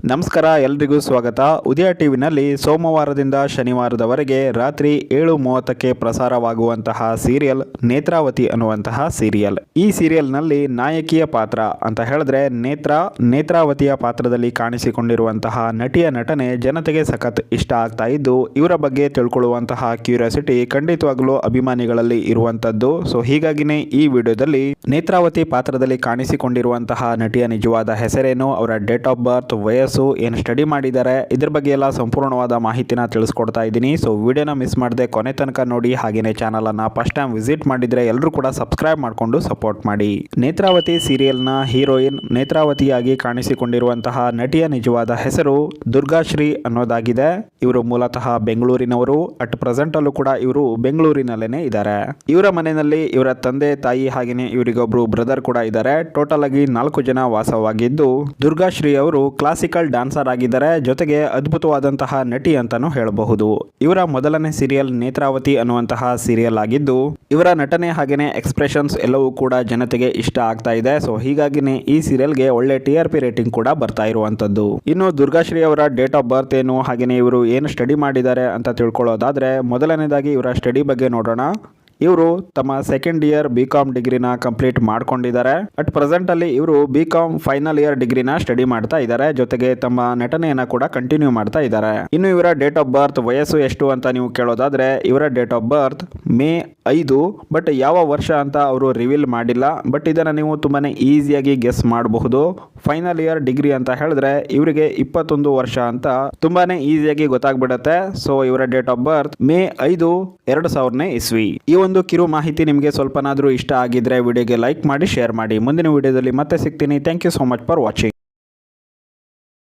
ನಮಸ್ಕಾರ, ಎಲ್ರಿಗೂ ಸ್ವಾಗತ. ಉದಯ ಟಿವಿನಲ್ಲಿ ಸೋಮವಾರದಿಂದ ಶನಿವಾರದವರೆಗೆ ರಾತ್ರಿ 7:30ಕ್ಕೆ ಪ್ರಸಾರವಾಗುವಂತಹ ಸೀರಿಯಲ್ ನೇತ್ರಾವತಿ ಅನ್ನುವಂತಹ ಸೀರಿಯಲ್. ಈ ಸೀರಿಯಲ್ನಲ್ಲಿ ನಾಯಕಿಯ ಪಾತ್ರ ಅಂತ ಹೇಳಿದ್ರೆ ನೇತ್ರಾವತಿಯ ಪಾತ್ರದಲ್ಲಿ ಕಾಣಿಸಿಕೊಂಡಿರುವಂತಹ ನಟಿಯ ನಟನೆ ಜನತೆಗೆ ಸಖತ್ ಇಷ್ಟ ಆಗ್ತಾ ಇದ್ದು, ಇವರ ಬಗ್ಗೆ ತಿಳ್ಕೊಳ್ಳುವಂತಹ ಕ್ಯೂರಿಯಾಸಿಟಿ ಖಂಡಿತವಾಗ್ಲೂ ಅಭಿಮಾನಿಗಳಲ್ಲಿ ಇರುವಂತದ್ದು. ಸೊ ಹೀಗಾಗಿನೇ ಈ ವಿಡಿಯೋದಲ್ಲಿ ನೇತ್ರಾವತಿ ಪಾತ್ರದಲ್ಲಿ ಕಾಣಿಸಿಕೊಂಡಿರುವಂತಹ ನಟಿಯ ನಿಜವಾದ ಹೆಸರೇನು, ಅವರ ಡೇಟ್ ಆಫ್ ಬರ್ತ್, ವಯಸ್ಸು, ಏನು ಸ್ಟಡಿ ಮಾಡಿದ್ದಾರೆ, ಇದ್ರ ಬಗ್ಗೆ ಎಲ್ಲ ಸಂಪೂರ್ಣವಾದ ಮಾಹಿತಿನ ತಿಳಿಸ್ಕೊಡ್ತಾ ಇದ್ದೀನಿ. ಸೊ ವಿಡಿಯೋನ ಮಿಸ್ ಮಾಡದೆ ಕೊನೆ ತನಕ ನೋಡಿ. ಹಾಗೇನೆ ಚಾನಲ್ ಅನ್ನ ಫಸ್ಟ್ ಟೈಮ್ ವಿಸಿಟ್ ಮಾಡಿದ್ರೆ ಎಲ್ಲರೂ ಕೂಡ ಸಬ್ಸ್ಕ್ರೈಬ್ ಮಾಡಿಕೊಂಡು ಸಪೋರ್ಟ್ ಮಾಡಿ. ನೇತ್ರಾವತಿ ಸೀರಿಯಲ್ನ ಹೀರೋಯಿನ್ ನೇತ್ರಾವತಿಯಾಗಿ ಕಾಣಿಸಿಕೊಂಡಿರುವಂತಹ ನಟಿಯ ನಿಜವಾದ ಹೆಸರು ದುರ್ಗಾಶ್ರೀ ಅನ್ನೋದಾಗಿದೆ. ಇವರು ಮೂಲತಃ ಬೆಂಗಳೂರಿನವರು. ಅಟ್ ಪ್ರೆಸೆಂಟ್ ಅಲ್ಲೂ ಕೂಡ ಇವರು ಬೆಂಗಳೂರಿನಲ್ಲೇನೆ ಇದ್ದಾರೆ. ಇವರ ಮನೆಯಲ್ಲಿ ಇವರ ತಂದೆ ತಾಯಿ ಹಾಗೇನೆ ಇವರಿಗೊಬ್ರು ಬ್ರದರ್ ಕೂಡ ಇದ್ದಾರೆ. ಟೋಟಲ್ ಆಗಿ 4 ಜನ ವಾಸವಾಗಿದ್ದು, ದುರ್ಗಾಶ್ರೀ ಅವರು ಕ್ಲಾಸಿಕಲ್ ಡ್ಯಾನ್ಸರ್ ಆಗಿದ್ದಾರೆ, ಜೊತೆಗೆ ಅದ್ಭುತವಾದಂತಹ ನಟಿ ಅಂತಾನೂ ಹೇಳಬಹುದು. ಇವರ ಮೊದಲನೇ ಸೀರಿಯಲ್ ನೇತ್ರಾವತಿ ಅನ್ನುವಂತಹ ಸೀರಿಯಲ್ ಆಗಿದ್ದು, ಇವರ ನಟನೆ ಹಾಗೇನೆ ಎಕ್ಸ್ಪ್ರೆಷನ್ಸ್ ಎಲ್ಲವೂ ಕೂಡ ಜನತೆಗೆ ಇಷ್ಟ ಆಗ್ತಾ ಇದೆ. ಸೊ ಹೀಗಾಗಿನೇ ಈ ಸೀರಿಯಲ್ಗೆ ಒಳ್ಳೆ TRP ರೇಟಿಂಗ್ ಕೂಡ ಬರ್ತಾ ಇರುವಂತದ್ದು. ಇನ್ನು ದುರ್ಗಾಶ್ರೀ ಅವರ ಡೇಟ್ ಆಫ್ ಬರ್ತ್ ಏನು, ಹಾಗೇನೆ ಇವರು ಏನು ಸ್ಟಡಿ ಮಾಡಿದ್ದಾರೆ ಅಂತ ತಿಳ್ಕೊಳ್ಳೋದಾದ್ರೆ, ಮೊದಲನೇದಾಗಿ ಇವರ ಸ್ಟಡಿ ಬಗ್ಗೆ ನೋಡೋಣ. ಇವರು ತಮ್ಮ ಸೆಕೆಂಡ್ ಇಯರ್ BCom ಡಿಗ್ರಿನ ಕಂಪ್ಲೀಟ್ ಮಾಡ್ಕೊಂಡಿದ್ದಾರೆ. ಅಟ್ ಪ್ರೆಸೆಂಟ್ ಅಲ್ಲಿ ಇವರು BCom ಫೈನಲ್ ಇಯರ್ ಡಿಗ್ರಿನ ಸ್ಟಡಿ ಮಾಡ್ತಾ ಇದ್ದಾರೆ, ಜೊತೆಗೆ ತಮ್ಮ ನಟನೆಯನ್ನ ಕೂಡ ಕಂಟಿನ್ಯೂ ಮಾಡ್ತಾ ಇದ್ದಾರೆ. ಇನ್ನು ಇವರ ಡೇಟ್ ಆಫ್ ಬರ್ತ್, ವಯಸ್ಸು ಎಷ್ಟು ಅಂತ ನೀವು ಕೇಳೋದಾದ್ರೆ, ಇವರ date of birth May 5, but ಯಾವ ವರ್ಷ ಅಂತ ಅವರು ರಿವೀಲ್ ಮಾಡಿಲ್ಲ. ಬಟ್ ಇದನ್ನ ನೀವು ತುಂಬಾನೇ ಈಸಿಯಾಗಿ ಗೆಸ್ ಮಾಡಬಹುದು. ಫೈನಲ್ ಇಯರ್ ಡಿಗ್ರಿ ಅಂತ ಹೇಳಿದ್ರೆ ಇವರಿಗೆ 21 ವರ್ಷ ಅಂತ ತುಂಬಾನೇ ಈಸಿಯಾಗಿ ಗೊತ್ತಾಗ್ಬಿಡತ್ತೆ. ಸೊ ಇವರ ಡೇಟ್ ಆಫ್ ಬರ್ತ್ May 5, 2000ನೇ ಇಸ್ವಿ. ಈ ಒಂದು ಕಿರು ಮಾಹಿತಿ ನಿಮಗೆ ಸ್ವಲ್ಪನಾದ್ರೂ ಇಷ್ಟ ಆಗಿದ್ರೆ ವಿಡಿಯೋಗೆ ಲೈಕ್ ಮಾಡಿ, ಶೇರ್ ಮಾಡಿ. ಮುಂದಿನ ವಿಡಿಯೋದಲ್ಲಿ ಮತ್ತೆ ಸಿಗ್ತೀನಿ. Thank you so much for watching.